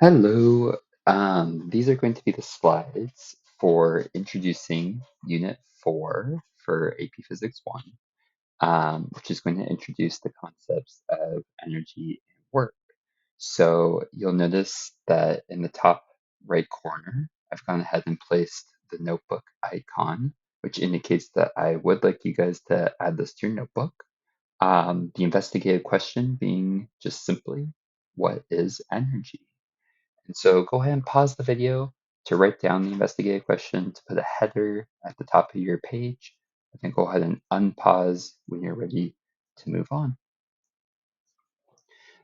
Hello. These are going to be the slides for introducing Unit 4 for AP Physics 1, which is going to introduce the concepts of energy and work. So you'll notice that in the top right corner, I've gone ahead and placed the notebook icon, which indicates that I would like you guys to add this to your notebook. The investigative question being just simply, what is energy? And so go ahead and pause the video to write down the investigative question, to put a header at the top of your page, and then go ahead and unpause when you're ready to move on.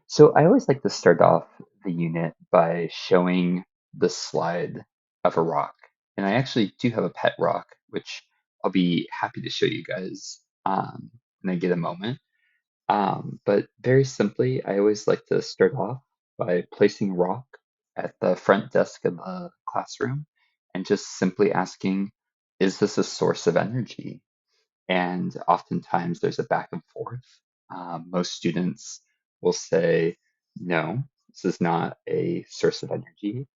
So I always like to start off the unit by showing the slide of a rock. And I actually do have a pet rock, which I'll be happy to show you guys when I get a moment. But very simply, I always like to start off by placing rock at the front desk of the classroom and just simply asking, is this a source of energy? And oftentimes there's a back and forth. Most students will say, no, this is not a source of energy.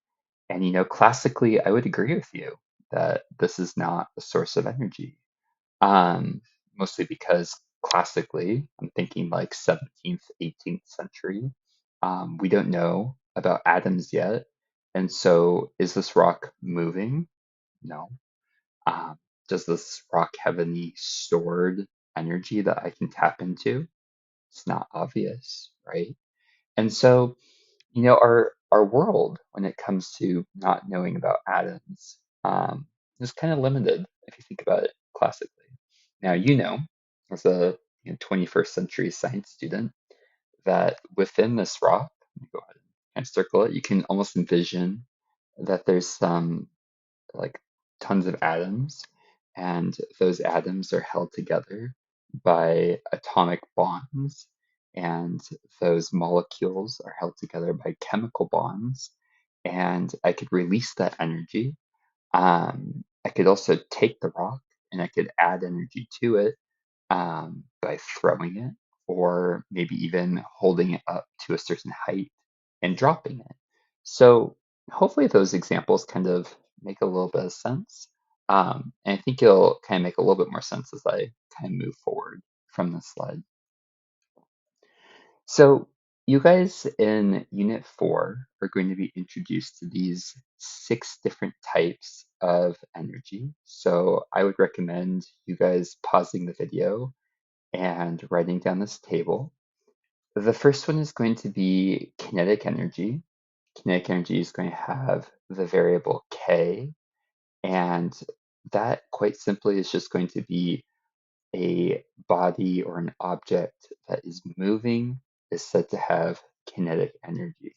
And, classically, I would agree with you that this is not a source of energy. Um, Mostly because classically, I'm thinking like 17th, 18th century, we don't know about atoms yet. And so, is this rock moving? No. Um, does this rock have any stored energy that I can tap into? It's not obvious, right? And so, our world, when it comes to not knowing about atoms, is kind of limited if you think about it classically. Now, as a 21st century science student, that within this rock, let me go ahead and circle it, you can almost envision that there's some like tons of atoms, and those atoms are held together by atomic bonds, and those molecules are held together by chemical bonds. And I could release that energy. I could also take the rock and I could add energy to it by throwing it, or maybe even holding it up to a certain height and dropping it. So hopefully those examples kind of make a little bit of sense. And I think it'll kind of make a little bit more sense as I kind of move forward from this slide. So you guys in Unit 4 are going to be introduced to these 6 different types of energy. So I would recommend you guys pausing the video and writing down this table. The first one is going to be kinetic energy. Kinetic energy is going to have the variable K, and that quite simply is just going to be a body or an object that is moving is said to have kinetic energy.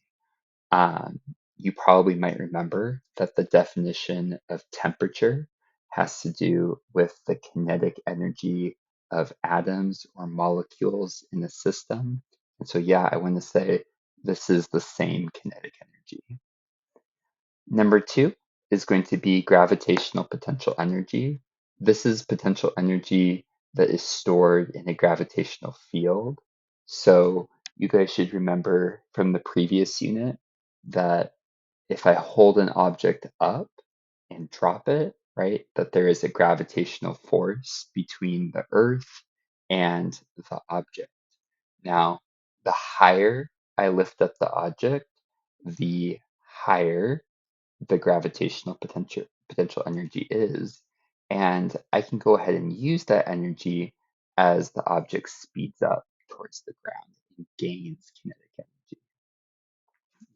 Um, you probably might remember that the definition of temperature has to do with the kinetic energy of atoms or molecules in a system. And so, yeah, I want to say this is the same kinetic energy. Number 2 is going to be gravitational potential energy. This is potential energy that is stored in a gravitational field. So you guys should remember from the previous unit that if I hold an object up and drop it, right, that there is a gravitational force between the Earth and the object. Now, the higher I lift up the object, the higher the gravitational potential energy is. And I can go ahead and use that energy as the object speeds up towards the ground and gains kinetic energy.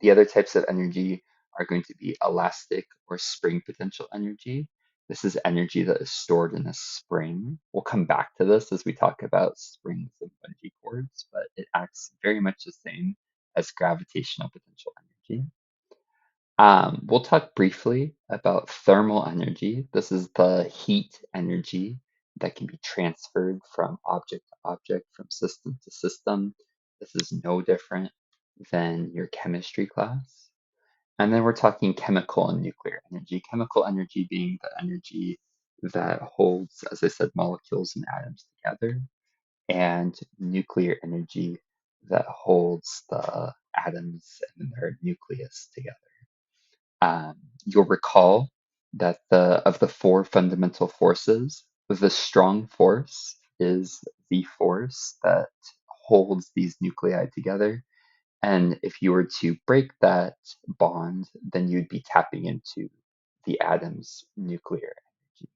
The other types of energy are going to be elastic or spring potential energy. This is energy that is stored in a spring. We'll come back to this as we talk about springs and bungee cords, but it acts very much the same as gravitational potential energy. We'll talk briefly about thermal energy. This is the heat energy that can be transferred from object to object, from system to system. This is no different than your chemistry class. And then we're talking chemical and nuclear energy. Chemical energy being the energy that holds, as I said, molecules and atoms together, and nuclear energy that holds the atoms and their nucleus together. You'll recall that of the four fundamental forces, the strong force is the force that holds these nuclei together. And if you were to break that bond, then you'd be tapping into the atom's nuclear energy.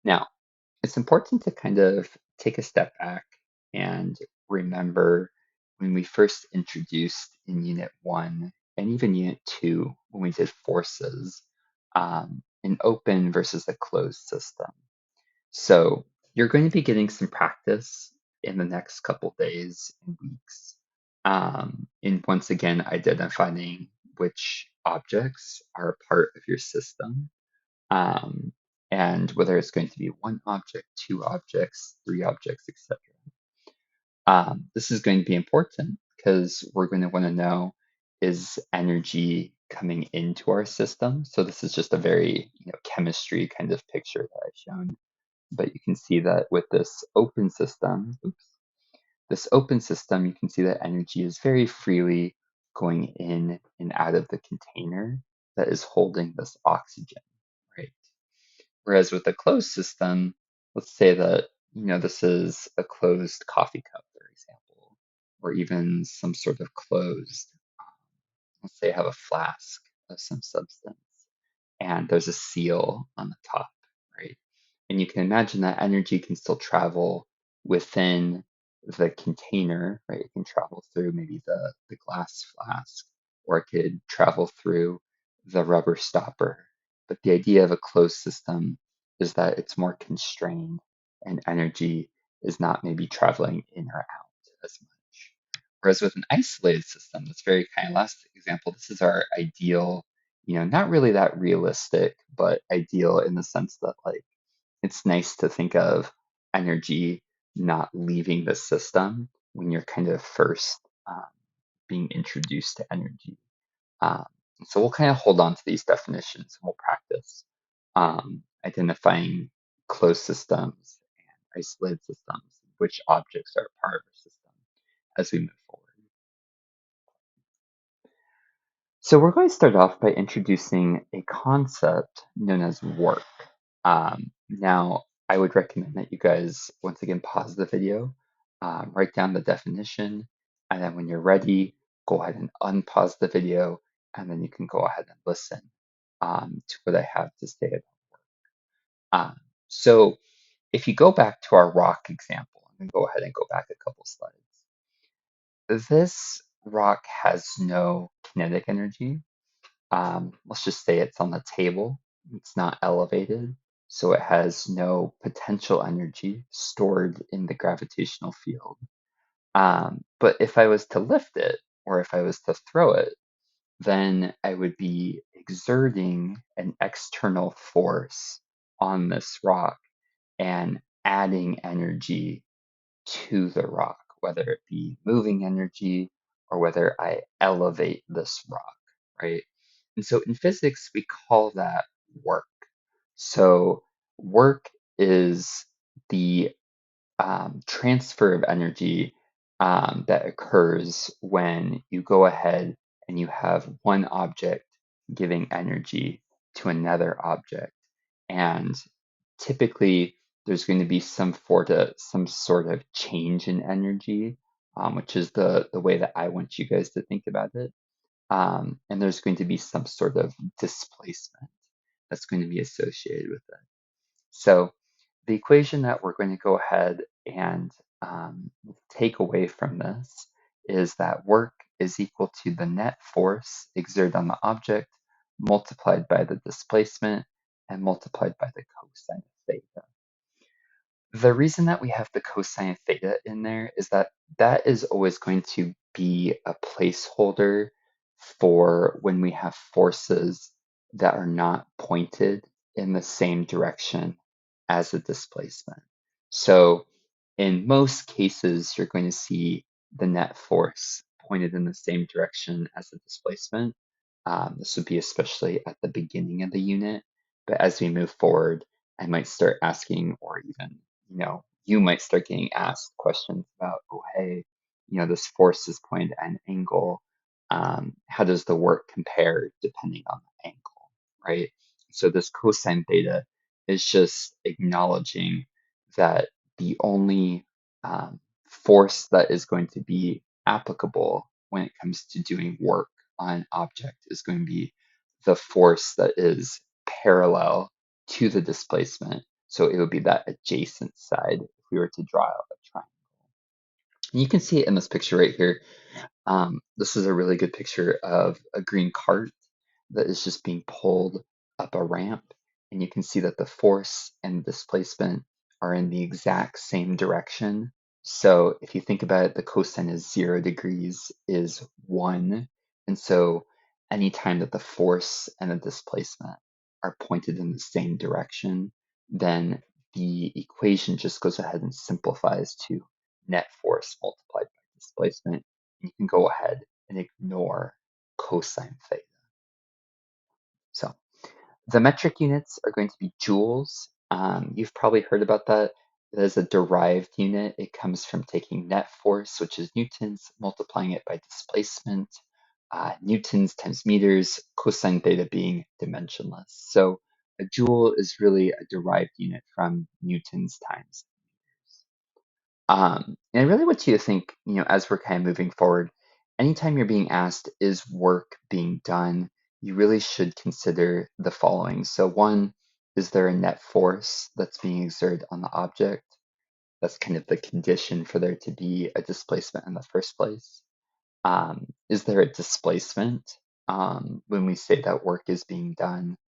Now, it's important to kind of take a step back and remember when we first introduced in Unit 1 and even Unit 2 when we did forces, an open versus a closed system. So you're going to be getting some practice in the next couple days and weeks in once again identifying which objects are a part of your system, um, and whether it's going to be one object, two objects, three objects, etc. This is going to be important because we're going to want to know, is energy coming into our system? So this is just a very chemistry kind of picture that I've shown. But you can see that with this open system, you can see that energy is very freely going in and out of the container that is holding this oxygen, right? Whereas with a closed system, let's say that, this is a closed coffee cup, for example, or even some sort of closed, let's say I have a flask of some substance and there's a seal on the top, right? And you can imagine that energy can still travel within the container, right? It can travel through maybe the glass flask, or it could travel through the rubber stopper. But the idea of a closed system is that it's more constrained and energy is not maybe traveling in or out as much. Whereas with an isolated system, that's very kind of last example, this is our ideal, not really that realistic, but ideal in the sense that like it's nice to think of energy not leaving the system when you're kind of first being introduced to energy. Um, so we'll kind of hold on to these definitions and we'll practice identifying closed systems and isolated systems, which objects are a part of our system as we move forward. So we're going to start off by introducing a concept known as work. Now, I would recommend that you guys, once again, pause the video, write down the definition, and then when you're ready, go ahead and unpause the video, and then you can go ahead and listen to what I have to say about work. So if you go back to our rock example, I'm going to go ahead and go back a couple slides. This rock has no kinetic energy. Let's just say it's on the table. It's not elevated, so it has no potential energy stored in the gravitational field. But if I was to lift it, or if I was to throw it, then I would be exerting an external force on this rock and adding energy to the rock, whether it be moving energy or whether I elevate this rock, right? And so in physics, we call that work. So work is the transfer of energy that occurs when you go ahead and you have one object giving energy to another object. And typically, there's going to be some sort of change in energy, which is the way that I want you guys to think about it. And there's going to be some sort of displacement that's going to be associated with it. So the equation that we're going to go ahead and take away from this is that work is equal to the net force exerted on the object multiplied by the displacement and multiplied by the cosine of theta. The reason that we have the cosine of theta in there is that that is always going to be a placeholder for when we have forces that are not pointed in the same direction as the displacement. So in most cases, you're going to see the net force pointed in the same direction as the displacement. This would be especially at the beginning of the unit, but as we move forward, I might start asking, or even you might start getting asked questions about, oh, hey, this force is pointed at an angle. How does the work compare depending on the angle, right? So this cosine theta is just acknowledging that the only force that is going to be applicable when it comes to doing work on an object is going to be the force that is parallel to the displacement. So it would be that adjacent side if we were to draw out a triangle. And you can see it in this picture right here. This is a really good picture of a green cart that is just being pulled up a ramp. And you can see that the force and displacement are in the exact same direction. So if you think about it, the cosine of 0 degrees is 1. And so anytime that the force and the displacement are pointed in the same direction, then the equation just goes ahead and simplifies to net force multiplied by displacement. You can go ahead and ignore cosine theta. So the metric units are going to be joules. You've probably heard about that. That is a derived unit. It comes from taking net force, which is newtons, multiplying it by displacement, newtons times meters, cosine theta being dimensionless. So a joule is really a derived unit from newtons times meters. And I really want you to think, as we're kind of moving forward, anytime you're being asked, is work being done, you really should consider the following. So one, is there a net force that's being exerted on the object? That's kind of the condition for there to be a displacement in the first place. Is there a displacement when we say that work is being done?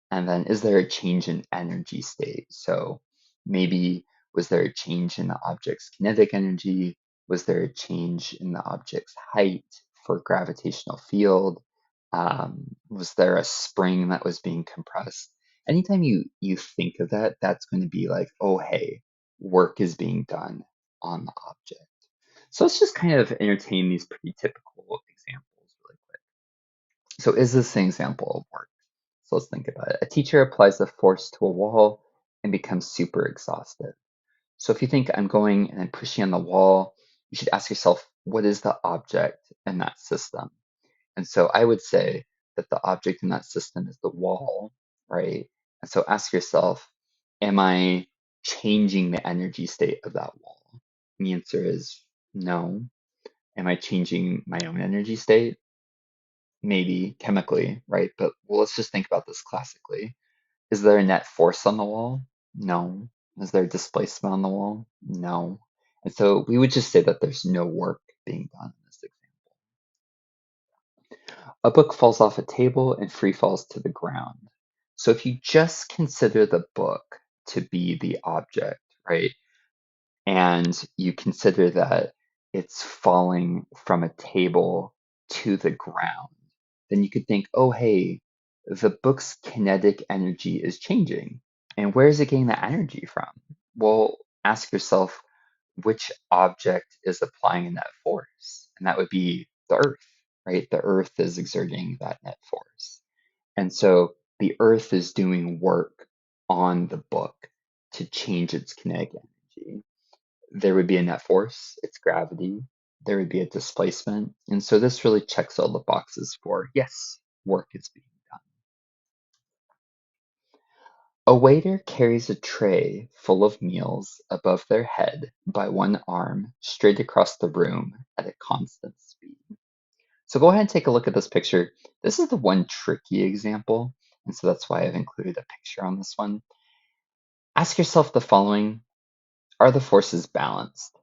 And then is there a change in energy state? So maybe was there a change in the object's kinetic energy? Was there a change in the object's height for gravitational field? Was there a spring that was being compressed? Anytime you think of that, that's going to be like, oh, hey, work is being done on the object. So let's just kind of entertain these pretty typical examples really quick. So is this an example of work? So let's think about it. A teacher applies a force to a wall and becomes super exhausted. So if you think I'm going and I'm pushing on the wall, you should ask yourself, what is the object in that system? And so I would say that the object in that system is the wall, right? And so ask yourself, am I changing the energy state of that wall? And the answer is no. Am I changing my own energy state? Maybe chemically, right? But well, let's just think about this classically. Is there a net force on the wall? No. Is there displacement on the wall? No. And so we would just say that there's no work being done in this example. A book falls off a table and free falls to the ground. So if you just consider the book to be the object, right? And you consider that it's falling from a table to the ground, then you could think, oh, hey, the book's kinetic energy is changing. And where is it getting that energy from? Well, ask yourself which object is applying that force. And that would be the Earth, right? The Earth is exerting that net force. And so the Earth is doing work on the book to change its kinetic energy. There would be a net force, it's gravity. There would be a displacement. And so this really checks all the boxes for yes, work is being done. A waiter carries a tray full of meals above their head by one arm straight across the room at a constant speed. So go ahead and take a look at this picture. This is the one tricky example, and so that's why I've included a picture on this one. Ask yourself the following: are the forces balanced?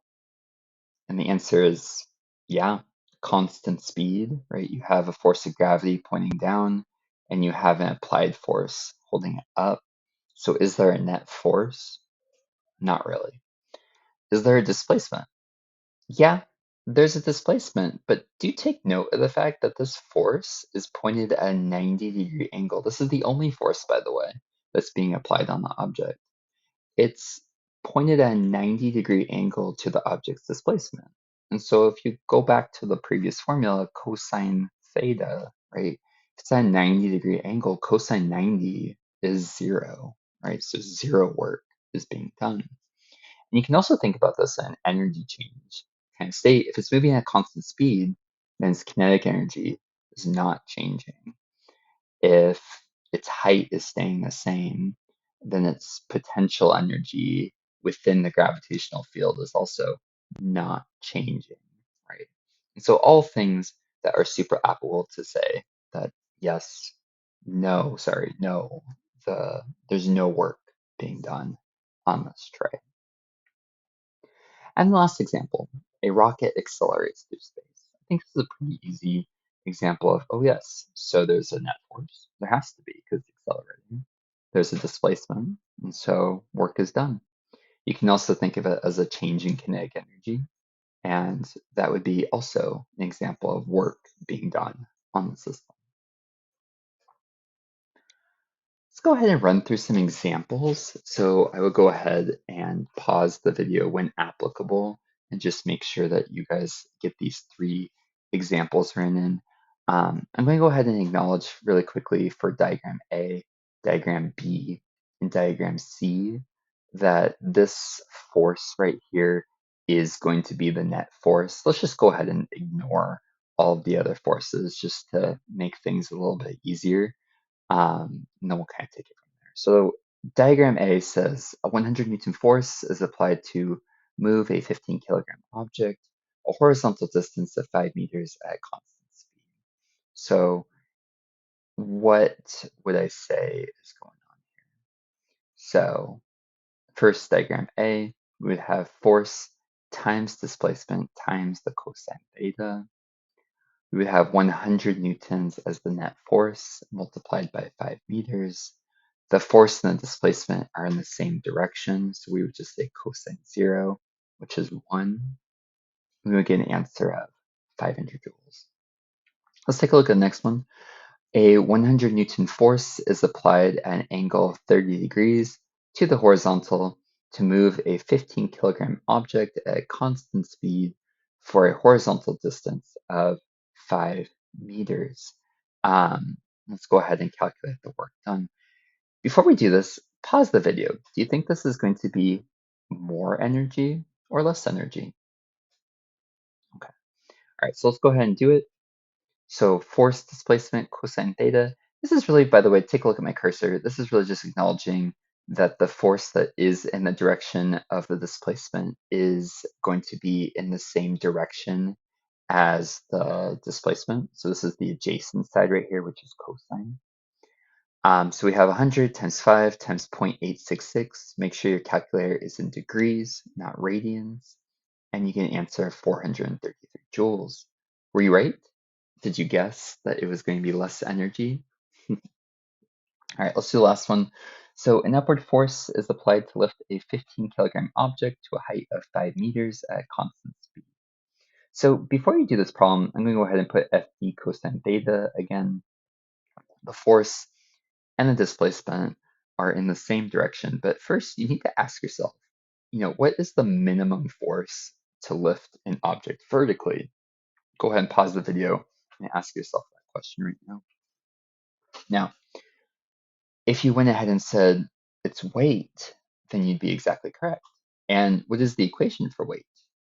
And the answer is yeah, constant speed, right? You have a force of gravity pointing down, and you have an applied force holding it up. So is there a net force? Not really. Is there a displacement? Yeah, there's a displacement, but do take note of the fact that this force is pointed at a 90-degree angle. This is the only force, by the way, that's being applied on the object. It's pointed at a 90-degree angle to the object's displacement. And so if you go back to the previous formula, cosine theta, right? If it's at a 90-degree angle, cosine 90 is 0, right? So 0 work is being done. And you can also think about this in energy change kind of state. If it's moving at constant speed, then its kinetic energy is not changing. If its height is staying the same, then its potential energy within the gravitational field is also not changing, right? And so all things that are super applicable to say that yes, no, sorry, no, there's no work being done on this tray. And the last example, a rocket accelerates through space. I think this is a pretty easy example of, oh yes, so there's a net force. There has to be because it's accelerating. There's a displacement, and so work is done. You can also think of it as a change in kinetic energy, and that would be also an example of work being done on the system. Let's go ahead and run through some examples. So I will go ahead and pause the video when applicable and just make sure that you guys get these three examples written in. I'm going to go ahead and acknowledge really quickly for diagram A, diagram B, and diagram C that this force right here is going to be the net force. Let's just go ahead and ignore all of the other forces just to make things a little bit easier. And then we'll kind of take it from there. So diagram A says a 100 Newton force is applied to move a 15 kilogram object a horizontal distance of 5 meters at constant speed. So what would I say is going on here? So first diagram A, we would have force times displacement times the cosine theta. We would have 100 newtons as the net force multiplied by 5 meters. The force and the displacement are in the same direction, so we would just say cosine 0, which is 1. We would get an answer of 500 joules. Let's take a look at the next one. A 100 Newton force is applied at an angle of 30 degrees to the horizontal to move a 15 kilogram object at constant speed for a horizontal distance of 5 meters. Let's go ahead and calculate the work done. Before we do this, pause the video. Do you think this is going to be more energy or less energy? Okay. All right, so let's go ahead and do it. So force displacement cosine theta. This is really, by the way, take a look at my cursor. This is really just acknowledging that the force that is in the direction of the displacement is going to be in the same direction as the displacement. So this is the adjacent side right here, which is cosine. So we have 100 times 5 times 0.866. Make sure your calculator is in degrees, not radians. And you get an answer of 433 joules. Were you right? Did you guess that it was going to be less energy? All right, let's do the last one. So an upward force is applied to lift a 15 kilogram object to a height of 5 meters at constant speed. So before you do this problem, I'm going to go ahead and put FD cosine theta again. The force and the displacement are in the same direction, but first you need to ask yourself, what is the minimum force to lift an object vertically? Go ahead and pause the video and ask yourself that question right now. Now, if you went ahead and said it's weight, then you'd be exactly correct. And what is the equation for weight?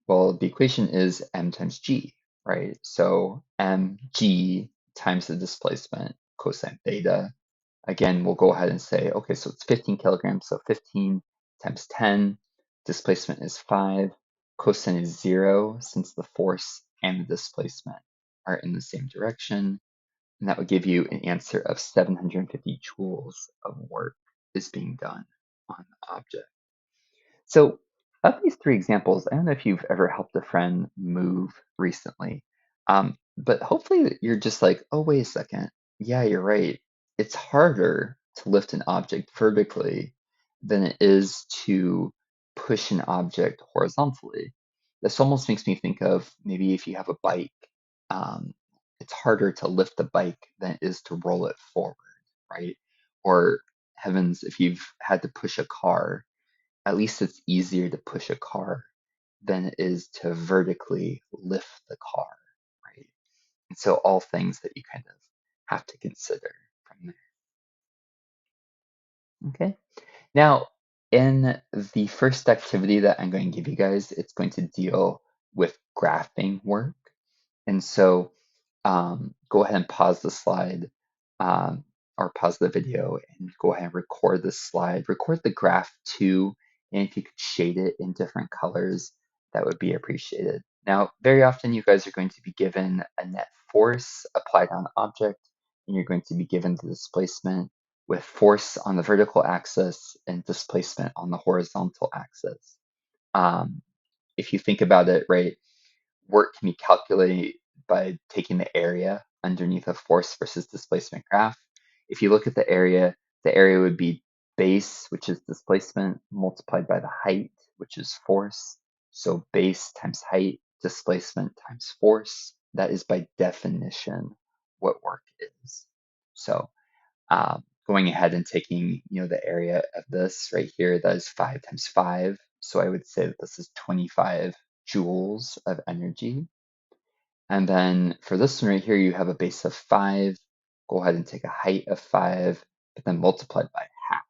Well, the equation is m times g, right? So mg times the displacement cosine theta. Again, we'll go ahead and say, okay, so it's 15 kilograms, so 15 times 10, displacement is 5, cosine is 0, since the force and the displacement are in the same direction. And that would give you an answer of 750 joules of work is being done on the object. So of these three examples, I don't know if you've ever helped a friend move recently, but hopefully you're just like, oh, wait a second. Yeah, you're right. It's harder to lift an object vertically than it is to push an object horizontally. This almost makes me think of maybe if you have a bike, um, it's harder to lift the bike than it is to roll it forward, right? Or heavens, if you've had to push a car, at least it's easier to push a car than it is to vertically lift the car, right? And so all things that you kind of have to consider from there. Okay. Now, In the first activity that I'm going to give you guys, it's going to deal with graphing work. And so go ahead and pause the slide um, or pause the video and go ahead and record the slide. Record the graph too, and if you could shade it in different colors, that would be appreciated. Now, very often you guys are going to be given a net force applied on the object, and you're going to be given the displacement with force on the vertical axis and displacement on the horizontal axis. Um, if you think about it, right, work can be calculated by taking the area underneath a force versus displacement graph. If you look at the area would be base, which is displacement, multiplied by the height, which is force. So base times height, displacement times force. That is by definition what work is. So going ahead and taking, the area of this right here, that is 5 times 5. So I would say that this is 25 joules of energy. And then for this one right here, you have a base of 5. Go ahead and take a height of 5, but then multiply it by half,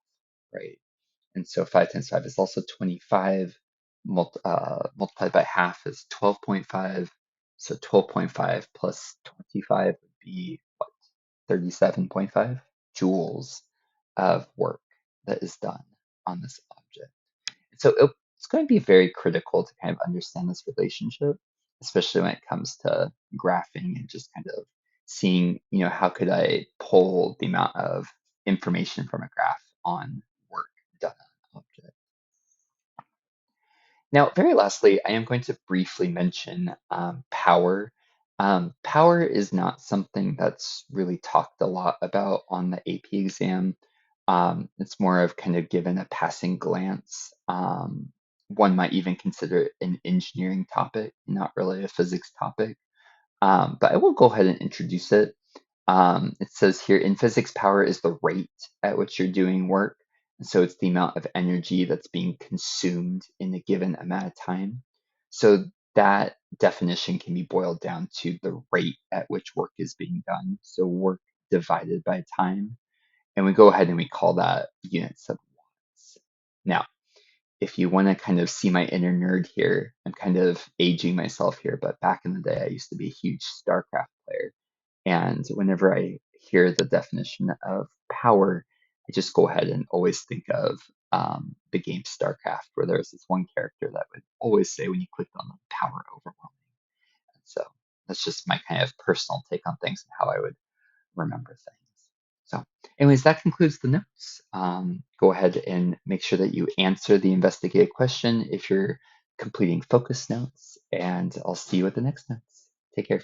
right? And so 5 times 5 is also 25. Multiplied by half is 12.5. So 12.5 plus 25 would be what? 37.5 joules of work that is done on this object. So it's going to be very critical to kind of understand this relationship, especially when it comes to graphing and just kind of seeing, how could I pull the amount of information from a graph on work done on an object. Now, very lastly, I am going to briefly mention power. Power is not something that's really talked a lot about on the AP exam. It's more of kind of given a passing glance. One might even consider it an engineering topic, not really a physics topic. But I will go ahead and introduce it. It says here in physics, power is the rate at which you're doing work. And so it's the amount of energy that's being consumed in a given amount of time. So that definition can be boiled down to the rate at which work is being done. So work divided by time. And we go ahead and we call that units of watts. Now, if you want to kind of see my inner nerd here, I'm kind of aging myself here, but back in the day, I used to be a huge StarCraft player. And whenever I hear the definition of power, I just go ahead and always think of the game StarCraft, where there's this one character that would always say when you clicked on the power overwhelming. And so that's just my kind of personal take on things and how I would remember things. So, anyways, that concludes the notes. Go ahead and make sure that you answer the investigative question if you're completing focus notes, and I'll see you at the next notes. Take care.